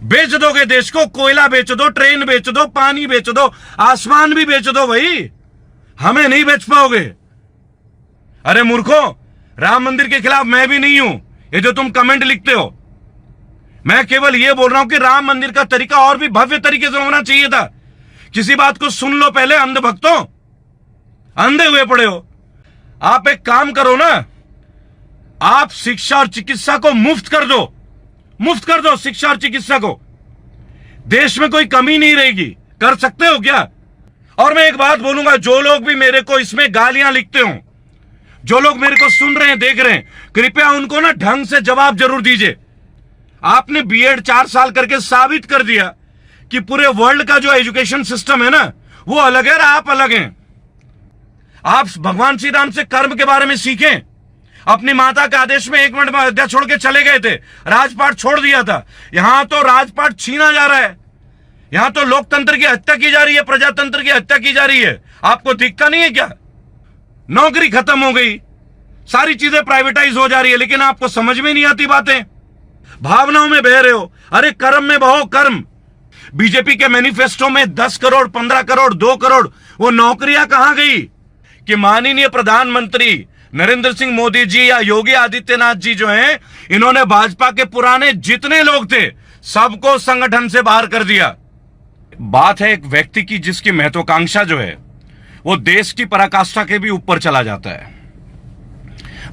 बेच दोगे देश को, कोयला बेच दो, ट्रेन बेच दो, पानी बेच दो, आसमान भी बेच दो भाई, हमें नहीं बेच पाओगे। अरे मूर्खों, राम मंदिर के खिलाफ मैं भी नहीं हूं, ये जो तुम कमेंट लिखते हो। मैं केवल ये बोल रहा हूं कि राम मंदिर का तरीका और भी भव्य तरीके से होना चाहिए था। किसी बात को सुन लो पहले, अंधभक्तों, अंधे हुए पड़े हो। आप एक काम करो ना, आप शिक्षा और चिकित्सा को मुफ्त कर दो, मुफ्त कर दो शिक्षा और चिकित्सा को, देश में कोई कमी नहीं रहेगी। कर सकते हो क्या? और मैं एक बात बोलूंगा, जो लोग भी मेरे को इसमें गालियां लिखते हो, जो लोग मेरे को सुन रहे हैं, देख रहे हैं, कृपया उनको ना ढंग से जवाब जरूर दीजिए। आपने बीएड 4 साल करके साबित कर दिया कि पूरे वर्ल्ड का जो एजुकेशन सिस्टम है ना, वो अलग है और आप अलग हैं। आप भगवान श्री राम से कर्म के बारे में सीखें। अपनी माता के आदेश में 1 मिनट में अयोध्या छोड़ के चले गए थे, राजपाट छोड़ दिया था। यहां तो राजपाट छीना जा रहा है, यहां तो लोकतंत्र की हत्या की जा रही है, प्रजातंत्र की हत्या की जा रही है। आपको दिखता नहीं है क्या? नौकरी खत्म हो गई, सारी चीजें प्राइवेटाइज हो जा रही है, लेकिन आपको समझ में नहीं आती बातें, भावनाओं में बह रहे हो। अरे कर्म में बहो, कर्म। बीजेपी के मैनिफेस्टो में 10 करोड़, 15 करोड़, 2 करोड़, वो नौकरियां कहां गई कि माननीय प्रधानमंत्री नरेंद्र सिंह मोदी जी या योगी आदित्यनाथ जी जो हैं, इन्होंने भाजपा के पुराने जितने लोग थे सबको संगठन से बाहर कर दिया। बात है एक व्यक्ति की जिसकी महत्वाकांक्षा जो है वो देश की पराकाष्ठा के भी ऊपर चला जाता है।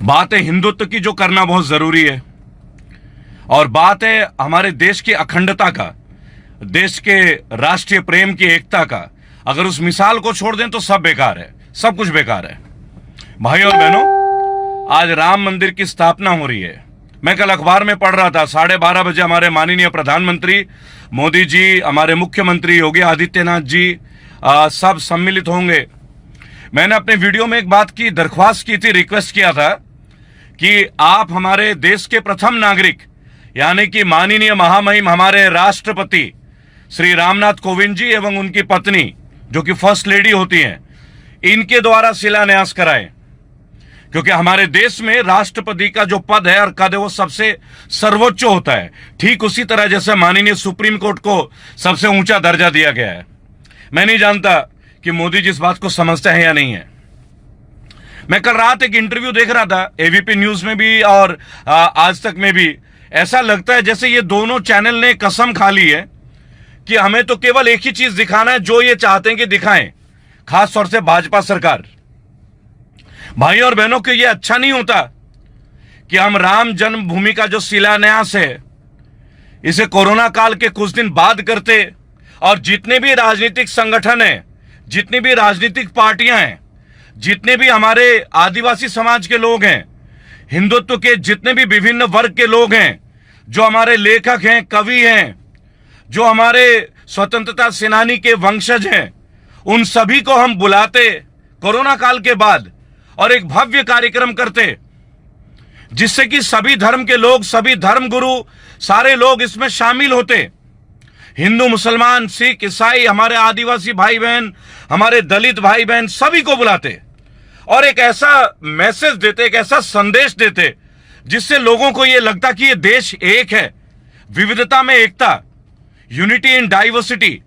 बात है हिंदुत्व की, जो करना बहुत जरूरी है, और बात है हमारे देश की अखंडता का, देश के राष्ट्रीय प्रेम की, एकता का। अगर उस मिसाल को छोड़ दें तो सब बेकार है, सब कुछ बेकार है। भाई और बहनों, आज राम मंदिर की स्थापना हो रही है। मैं कल अखबार में पढ़ रहा था, 12:30 बजे हमारे माननीय प्रधानमंत्री मोदी जी, हमारे मुख्यमंत्री योगी आदित्यनाथ जी सब सम्मिलित होंगे। मैंने अपने वीडियो में एक बात की दरख्वास्त की थी, रिक्वेस्ट किया था कि आप हमारे देश के प्रथम नागरिक यानी कि माननीय महामहिम हमारे राष्ट्रपति श्री रामनाथ कोविंद जी एवं उनकी पत्नी जो कि फर्स्ट लेडी होती हैं, इनके द्वारा शिलान्यास कराएं। क्योंकि हमारे देश में राष्ट्रपति का जो पद है और कद है वो सबसे सर्वोच्च होता है, ठीक उसी तरह जैसे माननीय सुप्रीम कोर्ट को सबसे ऊंचा दर्जा दिया गया है। मैं नहीं जानता कि मोदी जी इस बात को समझते हैं या नहीं है। मैं कल रात एक इंटरव्यू देख रहा था, एबीपी न्यूज में भी और आज तक में भी। ऐसा लगता है जैसे ये दोनों चैनल ने कसम खा ली है कि हमें तो केवल एक ही चीज दिखाना है जो ये चाहते हैं कि दिखाएं, खास तौर से भाजपा सरकार। भाई और बहनों को यह अच्छा नहीं होता कि हम राम जन्मभूमि का जो शिलान्यास है इसे कोरोना काल के कुछ दिन बाद करते, और जितने भी राजनीतिक संगठन हैं, जितनी भी राजनीतिक पार्टियां हैं, जितने भी हमारे आदिवासी समाज के लोग हैं, हिंदुत्व के जितने भी विभिन्न वर्ग के लोग हैं, जो हमारे लेखक हैं, कवि हैं, जो हमारे स्वतंत्रता सेनानी के वंशज हैं, उन सभी को हम बुलाते कोरोना काल के बाद और एक भव्य कार्यक्रम करते, जिससे कि सभी धर्म के लोग, सभी धर्म गुरु, सारे लोग इसमें शामिल होते। हिंदू, मुसलमान, सिख, ईसाई, हमारे आदिवासी भाई बहन, हमारे दलित भाई बहन, सभी को बुलाते और एक ऐसा मैसेज देते, एक ऐसा संदेश देते जिससे लोगों को यह लगता कि यह देश एक है, विविधता में एकता, यूनिटी इन डाइवर्सिटी,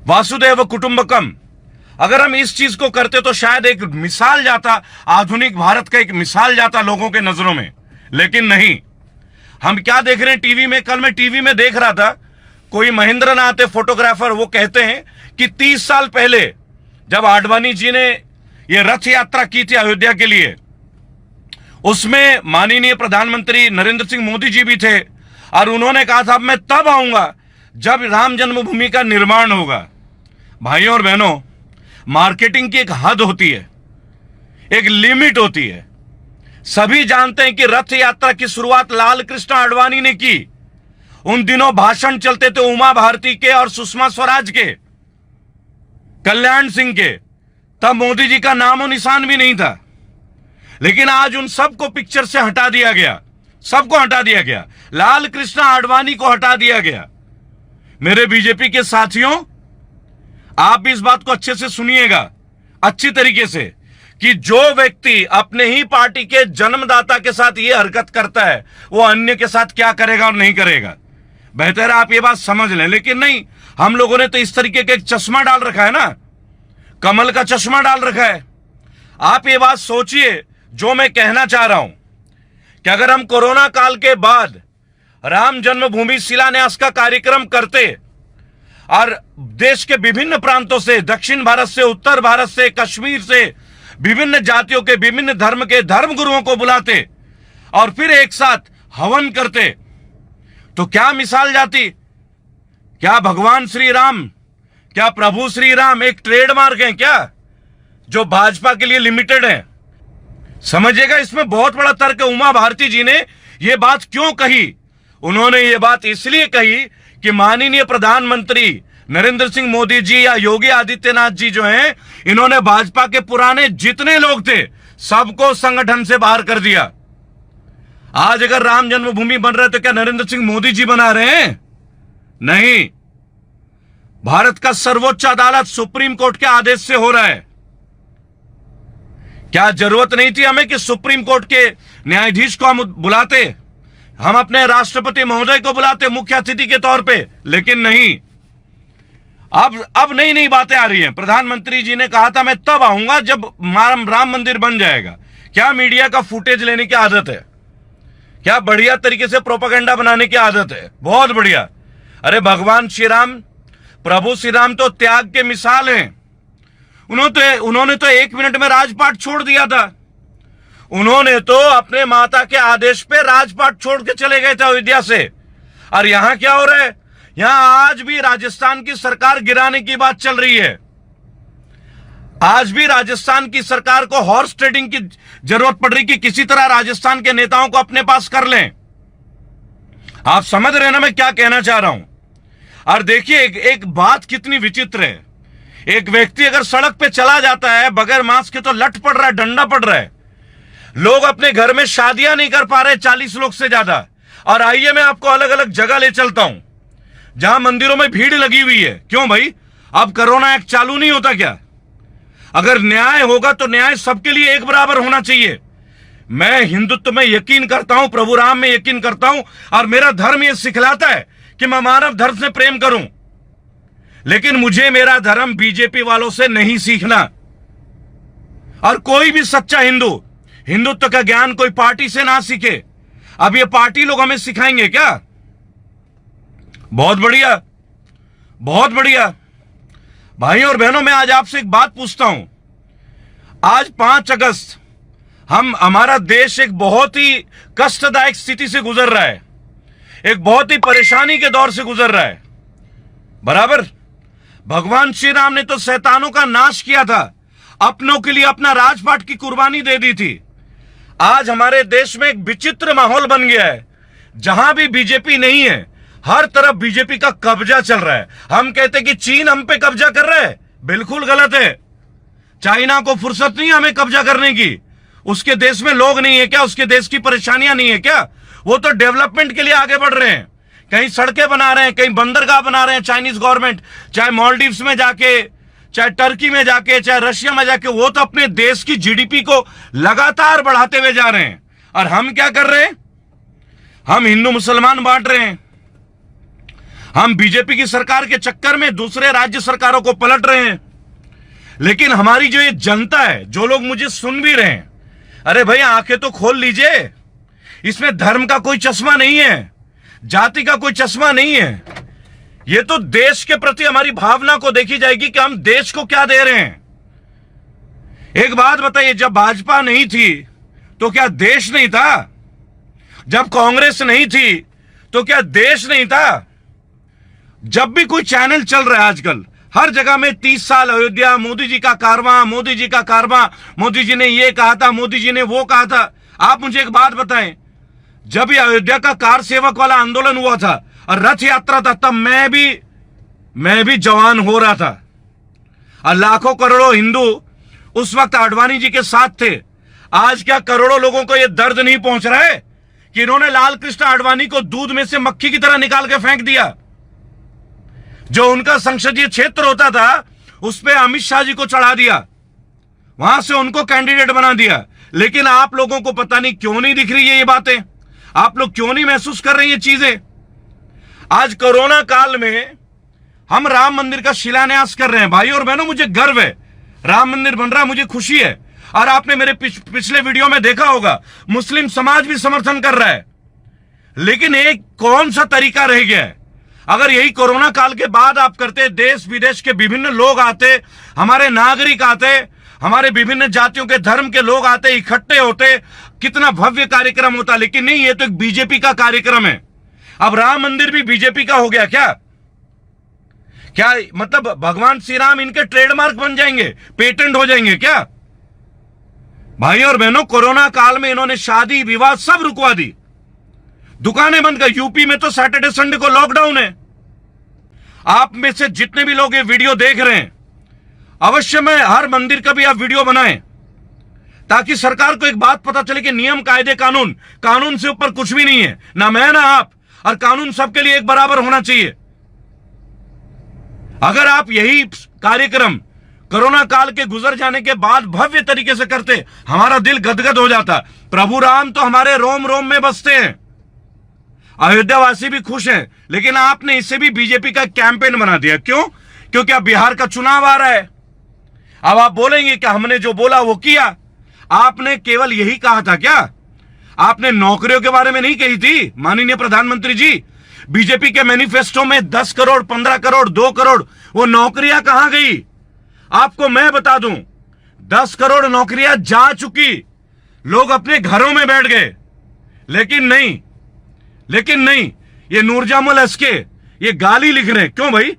वासुदेव कुटुंबकम। अगर हम इस चीज को करते तो शायद एक मिसाल जाता, आधुनिक भारत का एक मिसाल जाता लोगों के नजरों में। लेकिन नहीं, हम क्या देख रहे हैं टीवी में। कल मैं टीवी में देख रहा था, कोई महेंद्र नाथ है फोटोग्राफर, वो कहते हैं कि 30 साल पहले जब आडवाणी जी ने यह रथ यात्रा की थी अयोध्या के लिए, उसमें माननीय प्रधानमंत्री नरेंद्र सिंह मोदी जी भी थे और उन्होंने कहा था मैं तब आऊंगा जब राम जन्मभूमि का निर्माण होगा। भाइयों और बहनों, मार्केटिंग की एक हद होती है, एक लिमिट होती है। सभी जानते हैं कि रथ यात्रा की शुरुआत लाल कृष्ण आडवाणी ने की। उन दिनों भाषण चलते थे उमा भारती के और सुषमा स्वराज के, कल्याण सिंह के, तब मोदी जी का नामो निशान भी नहीं था। लेकिन आज उन सबको पिक्चर से हटा दिया गया, सबको हटा दिया गया, लाल कृष्ण आडवाणी को हटा दिया गया। मेरे बीजेपी के साथियों, आप भी इस बात को अच्छे से सुनिएगा, अच्छी तरीके से, कि जो व्यक्ति अपने ही पार्टी के जन्मदाता के साथ यह हरकत करता है वो अन्य के साथ क्या करेगा और नहीं करेगा। बेहतर है आप ये बात समझ लें। लेकिन नहीं, हम लोगों ने तो इस तरीके का एक चश्मा डाल रखा है ना, कमल का चश्मा डाल रखा है। आप ये बात सोचिए जो मैं कहना चाह रहा हूं कि अगर हम कोरोना काल के बाद राम जन्मभूमि शिलान्यास का कार्यक्रम करते और देश के विभिन्न प्रांतों से, दक्षिण भारत से, उत्तर भारत से, कश्मीर से, विभिन्न जातियों के, विभिन्न धर्म के धर्मगुरुओं को बुलाते और फिर एक साथ हवन करते, तो क्या मिसाल जाती। क्या भगवान श्री राम, क्या प्रभु श्री राम एक ट्रेडमार्क है क्या जो भाजपा के लिए लिमिटेड है? समझिएगा, इसमें बहुत बड़ा तर्क है। उमा भारती जी ने यह बात क्यों कही? उन्होंने ये बात इसलिए कही कि माननीय प्रधानमंत्री नरेंद्र सिंह मोदी जी या योगी आदित्यनाथ जी जो हैं, इन्होंने भाजपा के पुराने जितने लोग थे सबको संगठन से बाहर कर दिया। आज अगर राम जन्मभूमि बन रहा है तो क्या नरेंद्र सिंह मोदी जी बना रहे हैं? नहीं, भारत का सर्वोच्च अदालत सुप्रीम कोर्ट के आदेश से हो रहा है। क्या जरूरत नहीं थी हमें कि सुप्रीम कोर्ट के न्यायाधीश को हम बुलाते, हम अपने राष्ट्रपति महोदय को बुलाते मुख्य अतिथि के तौर पे? लेकिन नहीं, अब नई नई बातें आ रही हैं। प्रधानमंत्री जी ने कहा था मैं तब आऊंगा जब राम मंदिर बन जाएगा। क्या मीडिया का फुटेज लेने की आदत है? क्या बढ़िया तरीके से प्रोपेगेंडा बनाने की आदत है? बहुत बढ़िया। अरे भगवान श्री राम, प्रभु श्री राम तो त्याग के मिसाल हैं। उन्होंने तो 1 मिनट में राजपाट छोड़ दिया था। उन्होंने तो अपने माता के आदेश पे राजपाट छोड़ के चले गए थे अयोध्या से। और यहां क्या हो रहा है? यहां आज भी राजस्थान की सरकार गिराने की बात चल रही है। आज भी राजस्थान की सरकार को हॉर्स ट्रेडिंग की जरूरत पड़ रही कि किसी तरह राजस्थान के नेताओं को अपने पास कर लें। आप समझ रहे हैं ना मैं क्या कहना चाह रहा हूं? और देखिए एक बात कितनी विचित्र है। एक व्यक्ति अगर सड़क पे चला जाता है बगैर मास्क के तो लठ पड़ रहा है, डंडा पड़ रहा है। लोग अपने घर में शादियां नहीं कर पा रहे 40 लोग से ज्यादा। और आइए मैं आपको अलग अलग जगह ले चलता हूं जहां मंदिरों में भीड़ लगी हुई है। क्यों भाई? अब कोरोना एक्ट चालू नहीं होता क्या? अगर न्याय होगा तो न्याय सबके लिए एक बराबर होना चाहिए। मैं हिंदुत्व में यकीन करता हूं, प्रभु राम में यकीन करता हूं और मेरा धर्म यह सिखलाता है कि मैं मानव धर्म से प्रेम करूं। लेकिन मुझे मेरा धर्म बीजेपी वालों से नहीं सीखना। और कोई भी सच्चा हिंदुत्व का ज्ञान कोई पार्टी से ना सीखे। अब ये पार्टी लोग हमें सिखाएंगे क्या? बहुत बढ़िया, बहुत बढ़िया। भाइयों और बहनों, मैं आज आपसे एक बात पूछता हूं। आज 5 अगस्त हमारा देश एक बहुत ही कष्टदायक स्थिति से गुजर रहा है, एक बहुत ही परेशानी के दौर से गुजर रहा है। बराबर, भगवान श्री राम ने तो शैतानों का नाश किया था, अपनों के लिए अपना राजपाट की कुर्बानी दे दी थी। आज हमारे देश में एक विचित्र माहौल बन गया है। जहां भी बीजेपी नहीं है, हर तरफ बीजेपी का कब्जा चल रहा है। हम कहते हैं कि चीन हम पे कब्जा कर रहा है, बिल्कुल गलत है। चाइना को फुर्सत नहीं हमें कब्जा करने की। उसके देश में लोग नहीं है क्या? उसके देश की परेशानियां नहीं है क्या? वो तो डेवलपमेंट के लिए आगे बढ़ रहे हैं। कहीं सड़कें बना रहे हैं, कहीं बंदरगाह बना रहे हैं चाइनीज गवर्नमेंट, चाहे मालदीव्स में जाके, चाहे टर्की में जाके, चाहे रशिया में जाके। वो तो अपने देश की जीडीपी को लगातार बढ़ाते हुए जा रहे हैं। और हम क्या कर रहे हैं? हम हिंदू मुसलमान बांट रहे हैं। हम बीजेपी की सरकार के चक्कर में दूसरे राज्य सरकारों को पलट रहे हैं। लेकिन हमारी जो ये जनता है, जो लोग मुझे सुन भी रहे हैं, अरे भाई आंखें तो खोल लीजिए। इसमें धर्म का कोई चश्मा नहीं है, जाति का कोई चश्मा नहीं है। ये तो देश के प्रति हमारी भावना को देखी जाएगी कि हम देश को क्या दे रहे हैं। एक बात बताइए, जब भाजपा नहीं थी तो क्या देश नहीं था? जब कांग्रेस नहीं थी तो क्या देश नहीं था? जब भी कोई चैनल चल रहा है आजकल, हर जगह में 30 साल अयोध्या, मोदी जी का कारवां, मोदी जी का कारवां, मोदी जी ने ये कहा था, मोदी जी ने वो कहा था। आप मुझे एक बात बताएं, जब ये अयोध्या का कार सेवक वाला आंदोलन हुआ था और रथ यात्रा था, तब मैं भी जवान हो रहा था। और लाखों करोड़ों हिंदू उस वक्त आडवाणी जी के साथ थे। आज क्या करोड़ों लोगों को यह दर्द नहीं पहुंच रहा है कि इन्होंने लाल कृष्ण आडवाणी को दूध में से मक्खी की तरह निकाल के फेंक दिया? जो उनका संसदीय क्षेत्र होता था उस पे अमित शाह जी को चढ़ा दिया, वहां से उनको कैंडिडेट बना दिया। लेकिन आप लोगों को पता नहीं क्यों नहीं दिख रही है ये बातें। आप लोग क्यों नहीं महसूस कर रहे हैं ये चीजें? आज कोरोना काल में हम राम मंदिर का शिलान्यास कर रहे हैं। भाई और बहनों, मुझे गर्व है, राम मंदिर बन रहा है, मुझे खुशी है। और आपने मेरे पिछले वीडियो में देखा होगा, मुस्लिम समाज भी समर्थन कर रहा है। लेकिन एक कौन सा तरीका रह गया है? अगर यही कोरोना काल के बाद आप करते, देश विदेश के विभिन्न लोग आते, हमारे नागरिक आते, हमारे विभिन्न जातियों के धर्म के लोग आते, इकट्ठे होते, कितना भव्य कार्यक्रम होता। लेकिन नहीं, ये तो एक बीजेपी का कार्यक्रम है। अब राम मंदिर भी बीजेपी का हो गया क्या? क्या मतलब भगवान श्री राम इनके ट्रेडमार्क बन जाएंगे, पेटेंट हो जाएंगे क्या? भाई और बहनों, कोरोना काल में इन्होंने शादी विवाह सब रुकवा दी, दुकानें बंद कर। यूपी में तो सैटरडे संडे को लॉकडाउन है। आप में से जितने भी लोग ये वीडियो देख रहे हैं, अवश्य में हर मंदिर का भी आप वीडियो बनाएं, ताकि सरकार को एक बात पता चले कि नियम, कायदे, कानून से ऊपर कुछ भी नहीं है, ना मैं ना आप, और कानून सबके लिए एक बराबर होना चाहिए। अगर आप यही कार्यक्रम कोरोना काल के गुजर जाने के बाद भव्य तरीके से करते, हमारा दिल गदगद हो जाता। प्रभु राम तो हमारे रोम रोम में बसते हैं, अयोध्यावासी भी खुश हैं। लेकिन आपने इससे भी बीजेपी का कैंपेन बना दिया। क्यों? क्योंकि अब बिहार का चुनाव आ रहा है। अब आप बोलेंगे कि हमने जो बोला वो किया। आपने केवल यही कहा था क्या? आपने नौकरियों के बारे में नहीं कही थी? माननीय प्रधानमंत्री जी, बीजेपी के मैनिफेस्टो में 10 करोड़, 15 करोड़, 2 करोड़, वो नौकरियां कहां गई? आपको मैं बता दूं, 10 करोड़ नौकरियां जा चुकी, लोग अपने घरों में बैठ गए। लेकिन नहीं, ये नूरजमुल एसके ये गाली लिख रहे हैं। क्यों भाई?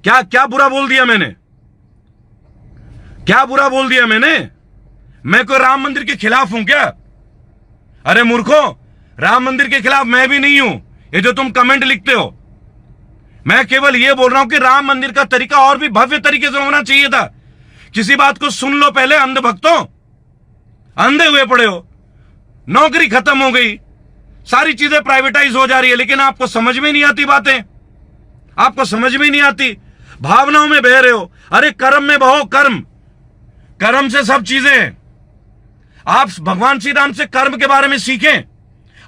क्या बुरा बोल दिया मैंने? क्या बुरा बोल दिया मैंने? मैं कोई राम मंदिर के खिलाफ हूं क्या? अरे मूर्खों, राम मंदिर के खिलाफ मैं भी नहीं हूं, ये जो तुम कमेंट लिखते हो। मैं केवल ये बोल रहा हूं कि राम मंदिर का तरीका और भी भव्य तरीके से होना चाहिए था। किसी बात को सुन लो पहले, अंधभक्तों, अंधे हुए पड़े हो। नौकरी खत्म हो गई, सारी चीजें प्राइवेटाइज हो जा रही है, लेकिन आपको समझ में नहीं आती बातें, आपको समझ में नहीं आती, भावनाओं में बह रहे हो। अरे कर्म में बहो, कर्म से सब चीजें हैं। आप भगवान श्री राम से कर्म के बारे में सीखें।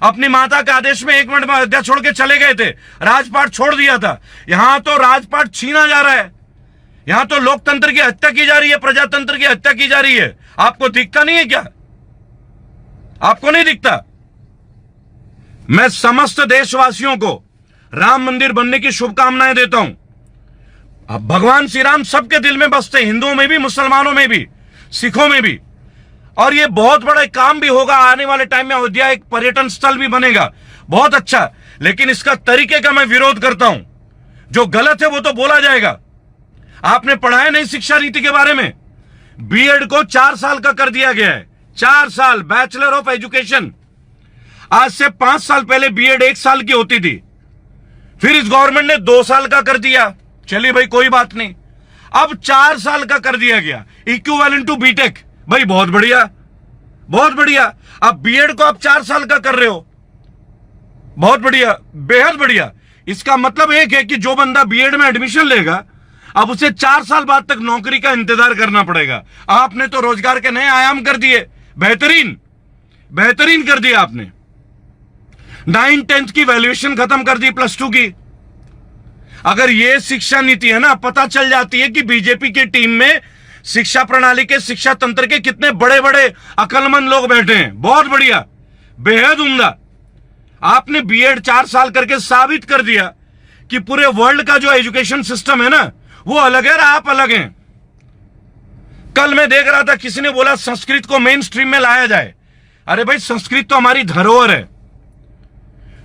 अपनी माता के आदेश में 1 मिनट में अयोध्या छोड़ के चले गए थे, राजपाट छोड़ दिया था। यहां तो राजपाट छीना जा रहा है, यहां तो लोकतंत्र की हत्या की जा रही है, प्रजातंत्र की हत्या की जा रही है। आपको दिखता नहीं है क्या? आपको नहीं दिखता? मैं समस्त देशवासियों को राम मंदिर बनने की शुभकामनाएं देता हूं। अब भगवान श्री राम सबके दिल में बसते, हिंदुओं में भी, मुसलमानों में भी, सिखों में भी। और ये बहुत बड़ा काम भी होगा। आने वाले टाइम में अयोध्या एक पर्यटन स्थल भी बनेगा, बहुत अच्छा। लेकिन इसका तरीके का मैं विरोध करता हूं। जो गलत है वो तो बोला जाएगा। आपने पढ़ाया नहीं शिक्षा नीति के बारे में? बीएड को 4 साल का कर दिया गया है, 4 साल, बैचलर ऑफ एजुकेशन। आज से 5 साल पहले बीएड 1 साल की होती थी, फिर इस गवर्नमेंट ने 2 साल का कर दिया। चलिए भाई, कोई बात नहीं, अब 4 साल का कर दिया गया, इक्विवेलेंट टू बीटेक। भाई बहुत बढ़िया, बहुत बढ़िया। अब बीएड को आप 4 साल का कर रहे हो, बहुत बढ़िया, बेहद बढ़िया। इसका मतलब एक है कि जो बंदा बीएड में एडमिशन लेगा, अब उसे 4 साल बाद तक नौकरी का इंतजार करना पड़ेगा। आपने तो रोजगार के नए आयाम कर दिए, बेहतरीन कर दिया आपने। 9th-10th की वैल्यूएशन खत्म कर दी, +2 की। अगर ये शिक्षा नीति है ना, पता चल जाती है कि बीजेपी की टीम में शिक्षा प्रणाली के, शिक्षा तंत्र के कितने बड़े बड़े अक्लमंद लोग बैठे हैं। बहुत बढ़िया, बेहद उम्दा। आपने बीएड 4 साल करके साबित कर दिया कि पूरे वर्ल्ड का जो एजुकेशन सिस्टम है ना, वो अलग है और आप अलग हैं। कल मैं देख रहा था, किसी ने बोला संस्कृत को मेन स्ट्रीम में लाया जाए। अरे भाई, संस्कृत तो हमारी धरोहर है,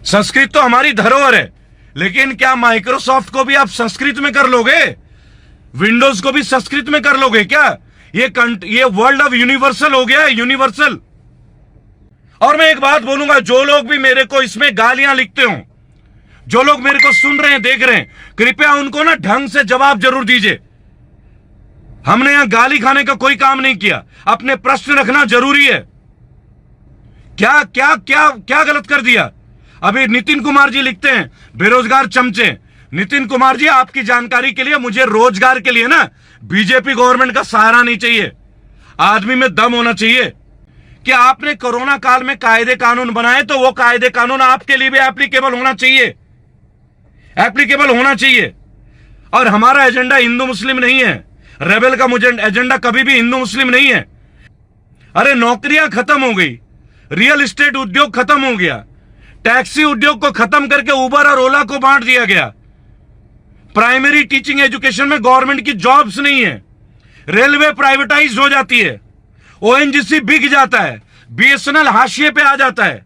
संस्कृत तो हमारी धरोहर है। लेकिन क्या माइक्रोसॉफ्ट को भी आप संस्कृत में कर लोगे? विंडोज को भी संस्कृत में कर लोगे क्या? ये वर्ल्ड ऑफ यूनिवर्सल हो गया है, यूनिवर्सल। और मैं एक बात बोलूंगा, जो लोग भी मेरे को इसमें गालियां लिखते हो, जो लोग मेरे को सुन रहे हैं, देख रहे हैं, कृपया उनको ना ढंग से जवाब जरूर दीजिए। हमने यहां गाली खाने का कोई काम नहीं किया, अपने प्रश्न रखना जरूरी है। क्या क्या क्या क्या गलत कर दिया? अभी नितिन कुमार जी लिखते हैं, बेरोजगार चमचे। नितिन कुमार जी, आपकी जानकारी के लिए, मुझे रोजगार के लिए ना बीजेपी गवर्नमेंट का सहारा नहीं चाहिए। आदमी में दम होना चाहिए कि आपने कोरोना काल में कायदे कानून बनाए, तो वो कायदे कानून आपके लिए भी एप्लीकेबल होना चाहिए। एप्लीकेबल होना चाहिए। और हमारा एजेंडा हिंदू मुस्लिम नहीं है, रेबेल का मुझे एजेंडा कभी भी हिंदू मुस्लिम नहीं है। अरे नौकरियां खत्म हो गई, रियल एस्टेट उद्योग खत्म हो गया, टैक्सी उद्योग को खत्म करके उबर और ओला को बांट दिया गया, प्राइमरी टीचिंग एजुकेशन में गवर्नमेंट की जॉब्स नहीं है, रेलवे प्राइवेटाइज हो जाती है, ओएनजीसी बिक जाता है, बीएसएनएल हाशिए पे आ जाता है,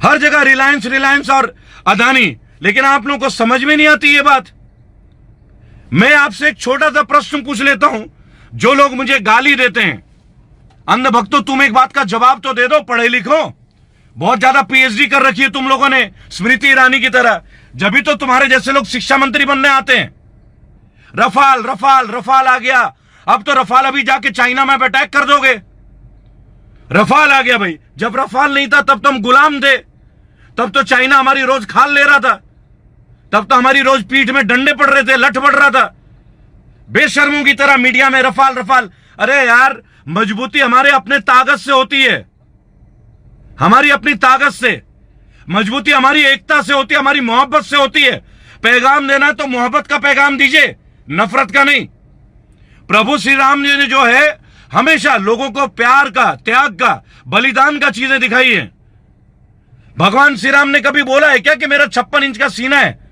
हर जगह रिलायंस और अदानी। लेकिन आप लोगों को समझ में नहीं आती ये बात। मैं आपसे एक छोटा सा प्रश्न पूछ लेता हूं, जो लोग मुझे गाली देते हैं, अंध भक्तों तुम एक बात का जवाब तो दे दो, पढ़े लिखो, बहुत ज्यादा पीएचडी कर रखी है तुम लोगों ने स्मृति ईरानी की तरह, जब भी तो तुम्हारे जैसे लोग शिक्षा मंत्री बनने आते हैं। रफाल रफाल रफाल आ गया, अब तो रफाल अभी जाके चाइना में अटैक कर दोगे। रफाल आ गया भाई, जब रफाल नहीं था तब तो हम गुलाम थे, तब तो चाइना हमारी रोज खाल ले रहा था, तब तो हमारी रोज पीठ में डंडे पड़ रहे थे, लठ पड़ रहा था, बेशर्मों की तरह मीडिया में रफाल रफाल। अरे यार, मजबूती हमारे अपने ताकत से होती है, हमारी अपनी ताकत से मजबूती, हमारी एकता से होती है, हमारी मोहब्बत से होती है। पैगाम देना है तो मोहब्बत का पैगाम दीजिए, नफरत का नहीं। प्रभु श्री राम जी ने जो है हमेशा लोगों को प्यार का, त्याग का, बलिदान का चीजें दिखाई है। भगवान श्री राम ने कभी बोला है क्या कि मेरा 56 इंच का सीना है?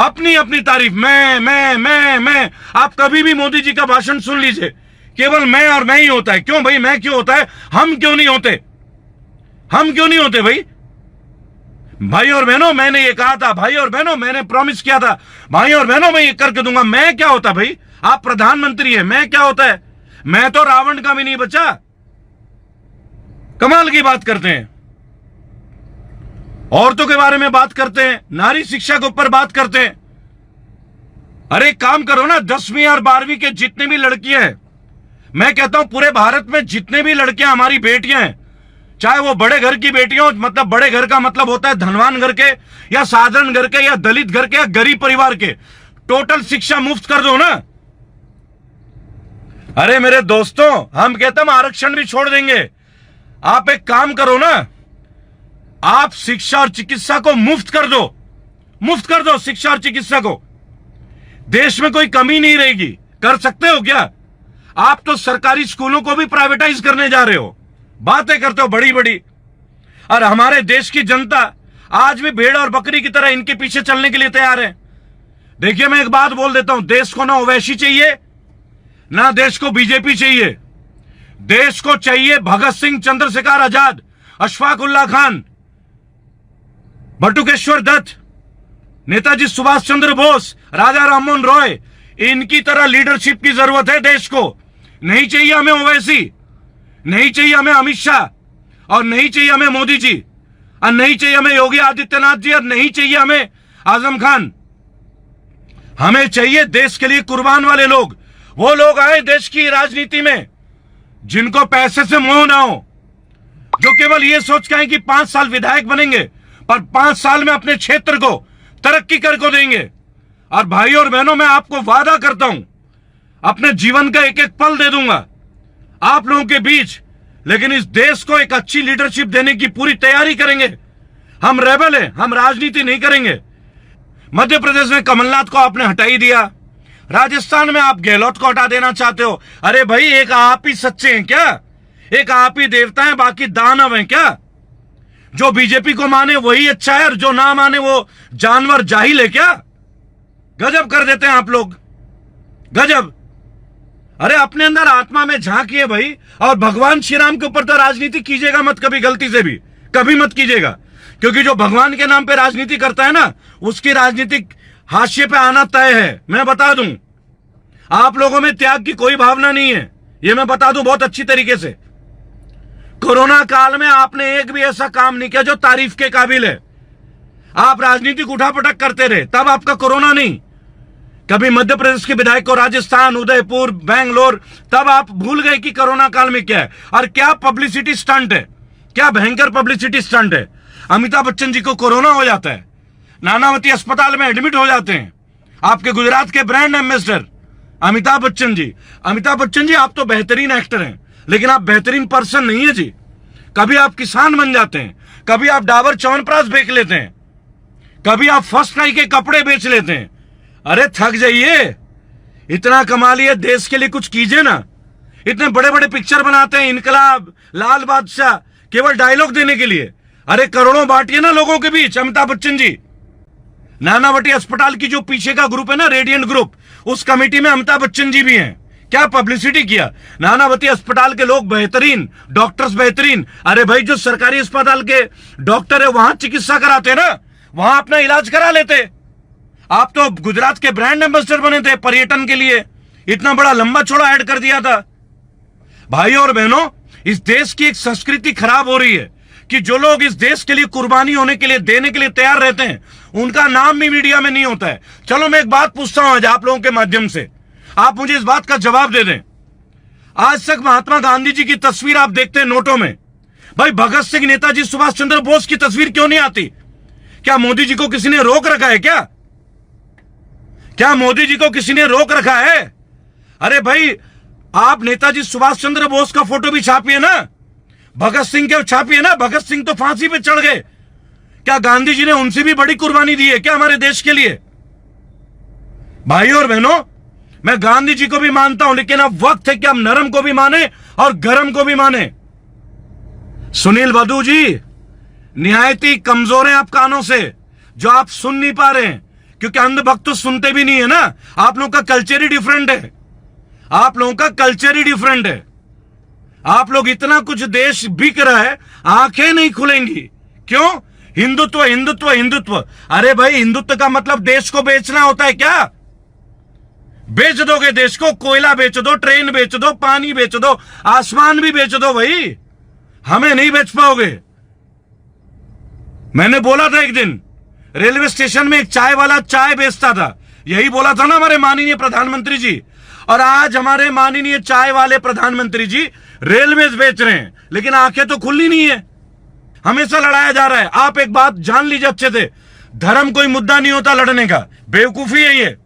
अपनी अपनी तारीफ, मैं। आप कभी भी मोदी जी का भाषण सुन लीजिए, केवल मैं और मैं ही होता है। क्यों भाई, मैं क्यों होता है? हम क्यों नहीं होते? हम क्यों नहीं होते भाई? भाई और बहनों, मैंने ये कहा था, भाई और बहनों, मैंने प्रॉमिस किया था, भाई और बहनों, मैं ये करके दूंगा। मैं क्या होता भाई? आप प्रधानमंत्री हैं, मैं क्या होता है? मैं तो रावण का भी नहीं बचा। कमाल की बात करते हैं, औरतों के बारे में बात करते हैं, नारी शिक्षा के ऊपर बात करते हैं। अरे काम करो ना, 10वीं और 12वीं के जितने भी लड़कियां हैं, मैं कहता हूं पूरे भारत में जितने भी लड़कियां हमारी बेटियां हैं, चाहे वो बड़े घर की बेटियां, मतलब बड़े घर का मतलब होता है धनवान घर के या साधारण घर के या दलित घर के या गरीब परिवार के, टोटल शिक्षा मुफ्त कर दो ना। अरे मेरे दोस्तों, हम कहते हैं आरक्षण भी छोड़ देंगे। आप एक काम करो ना, आप शिक्षा और चिकित्सा को मुफ्त कर दो, मुफ्त कर दो शिक्षा और चिकित्सा को। देश में कोई कमी नहीं रहेगी। कर सकते हो क्या? आप तो सरकारी स्कूलों को भी प्राइवेटाइज करने जा रहे हो, बातें करते हो बड़ी बड़ी। और हमारे देश की जनता आज भी भेड़ और बकरी की तरह इनके पीछे चलने के लिए तैयार है। देखिए, मैं एक बात बोल देता हूं, देश को ना ओवैसी चाहिए, ना देश को बीजेपी चाहिए। देश को चाहिए भगत सिंह, चंद्रशेखर आजाद, अशफाक उल्लाह खान, बटुकेश्वर दत्त, नेताजी सुभाष चंद्र बोस, राजा राममोहन रॉय। इनकी तरह लीडरशिप की जरूरत है देश को। नहीं चाहिए हमें ओवैसी, नहीं चाहिए हमें अमित शाह, और नहीं चाहिए हमें मोदी जी, और नहीं चाहिए हमें योगी आदित्यनाथ जी, और नहीं चाहिए हमें आजम खान। हमें चाहिए देश के लिए कुर्बान वाले लोग। वो लोग आए देश की राजनीति में जिनको पैसे से मोह ना हो, जो केवल ये सोच के आए कि 5 साल विधायक बनेंगे, पर 5 साल में अपने क्षेत्र को तरक्की करके देंगे। और भाई और बहनों, मैं आपको वादा करता हूं, अपने जीवन का एक एक पल दे दूंगा आप लोगों के बीच, लेकिन इस देश को एक अच्छी लीडरशिप देने की पूरी तैयारी करेंगे। हम रेबल हैं, हम राजनीति नहीं करेंगे। मध्य प्रदेश में कमलनाथ को आपने हटा ही दिया, राजस्थान में आप गहलोत को हटा देना चाहते हो। अरे भाई, एक आप ही सच्चे हैं क्या? एक आप ही देवता हैं, बाकी दानव हैं क्या? जो बीजेपी को माने वही अच्छा है, और जो ना माने वो जानवर जाहिल है क्या? गजब कर देते हैं आप लोग, गजब। अरे अपने अंदर आत्मा में झांकिए भाई, और भगवान श्री राम के ऊपर तो राजनीति कीजिएगा मत कभी, गलती से भी कभी मत कीजिएगा। क्योंकि जो भगवान के नाम पे राजनीति करता है ना, उसकी राजनीतिक हाशिए पे आना तय है। मैं बता दूं, आप लोगों में त्याग की कोई भावना नहीं है, ये मैं बता दूं बहुत अच्छी तरीके से। कोरोना काल में आपने एक भी ऐसा काम नहीं किया जो तारीफ के काबिल है। आप राजनीतिक उठापटक करते रहे, तब आपका कोरोना नहीं। कभी मध्य प्रदेश के विधायक को राजस्थान, उदयपुर, बेंगलोर, तब आप भूल गए कि कोरोना काल में क्या है। और क्या पब्लिसिटी स्टंट है, क्या भयंकर पब्लिसिटी स्टंट है। अमिताभ बच्चन जी को कोरोना हो जाता है, नानावती अस्पताल में एडमिट हो जाते हैं। आपके गुजरात के ब्रांड एम्बेसडर अमिताभ बच्चन जी। अमिताभ बच्चन जी, आप तो बेहतरीन एक्टर हैं, लेकिन आप बेहतरीन पर्सन नहीं है जी। कभी आप किसान बन जाते हैं, कभी आप डाबर च्यवनप्राश बेच लेते हैं, कभी आप फर्स्ट क्राई के कपड़े बेच लेते हैं। अरे थक जाइए, इतना कमा लिए, देश के लिए कुछ कीजिए ना। इतने बड़े बड़े पिक्चर बनाते हैं, इनकलाब, लाल बादशाह, केवल डायलॉग देने के लिए। अरे करोड़ों बांटिए ना लोगों के बीच। अमिताभ बच्चन जी, नानावटी अस्पताल की जो पीछे का ग्रुप है ना, रेडियंट ग्रुप, उस कमेटी में अमिताभ बच्चन जी भी हैं। क्या पब्लिसिटी किया। नानावती अस्पताल के लोग बेहतरीन, डॉक्टर्स बेहतरीन। अरे भाई, जो सरकारी अस्पताल के डॉक्टर है वहां चिकित्सा कराते ना, वहां अपना इलाज करा लेते। आप तो गुजरात के ब्रांड एम्बेसडर बने थे पर्यटन के लिए, इतना बड़ा लंबा चौड़ा ऐड कर दिया था। भाइयों और बहनों, इस देश की एक संस्कृति खराब हो रही है कि जो लोग इस देश के लिए कुर्बानी होने के लिए, देने के लिए तैयार रहते हैं, उनका नाम भी मीडिया में नहीं होता है। चलो मैं एक बात पूछता हूं आज आप लोगों के माध्यम से, आप मुझे इस बात का जवाब दे दें। आज तक महात्मा गांधी जी की तस्वीर आप देखते हैं नोटों में, भाई भगत सिंह, नेताजी सुभाष चंद्र बोस की तस्वीर क्यों नहीं आती? क्या मोदी जी को किसी ने रोक रखा है? क्या मोदी जी को किसी ने रोक रखा है? अरे भाई, आप नेताजी सुभाष चंद्र बोस का फोटो भी छापिए ना, भगत सिंह के छापिए ना। भगत सिंह तो फांसी पे चढ़ गए। क्या गांधी जी ने उनसे भी बड़ी कुर्बानी दी है क्या हमारे देश के लिए? भाइयों और बहनों, मैं गांधी जी को भी मानता हूं, लेकिन अब वक्त है कि हम नरम को भी माने और गरम को भी माने। सुनील बदू जी, निहायत ही कमजोर हैं आप कानों से, जो आप सुन नहीं पा रहे हैं, क्योंकि अंधभक्त तो सुनते भी नहीं है ना। आप लोगों का कल्चर ही डिफरेंट है। आप लोगों का कल्चर ही डिफरेंट है। आप लोग, इतना कुछ देश बिक रहा है, आंखें नहीं खुलेंगी। क्यों? हिंदुत्व हिंदुत्व हिंदुत्व। अरे भाई, हिंदुत्व का मतलब देश को बेचना होता है क्या? बेच दोगे देश को? कोयला बेच दो, ट्रेन बेच दो, पानी बेच दो, आसमान भी बेच दो भाई, हमें नहीं बेच पाओगे। मैंने बोला था एक दिन, रेलवे स्टेशन में एक चाय वाला चाय बेचता था, यही बोला था ना हमारे माननीय प्रधानमंत्री जी। और आज हमारे माननीय चाय वाले प्रधानमंत्री जी रेलवे बेच रहे हैं, लेकिन आंखें तो खुली नहीं है। हमेशा लड़ाया जा रहा है। आप एक बात जान लीजिए अच्छे से, धर्म कोई मुद्दा नहीं होता लड़ने का, बेवकूफी है ये।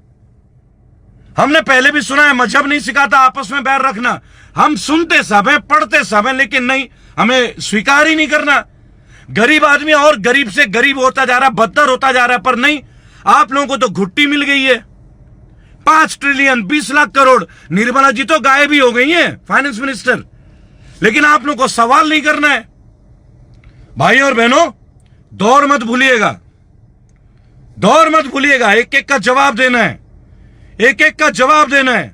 हमने पहले भी सुना है, मजहब नहीं सिखाता आपस में बैर रखना। हम सुनते सब हैं, पढ़ते सब हैं, लेकिन नहीं, हमें स्वीकार ही नहीं करना। गरीब आदमी और गरीब से गरीब होता जा रहा है, बदतर होता जा रहा है। पर नहीं, आप लोगों को तो घुट्टी मिल गई है। 5 ट्रिलियन 20 लाख करोड़। निर्मला जी तो गायब ही हो गई हैं, फाइनेंस मिनिस्टर, लेकिन आप लोगों को सवाल नहीं करना है। भाइयों और बहनों, दौर मत भूलिएगा, दौर मत भूलिएगा। एक एक का जवाब देना है, एक एक का जवाब देना है।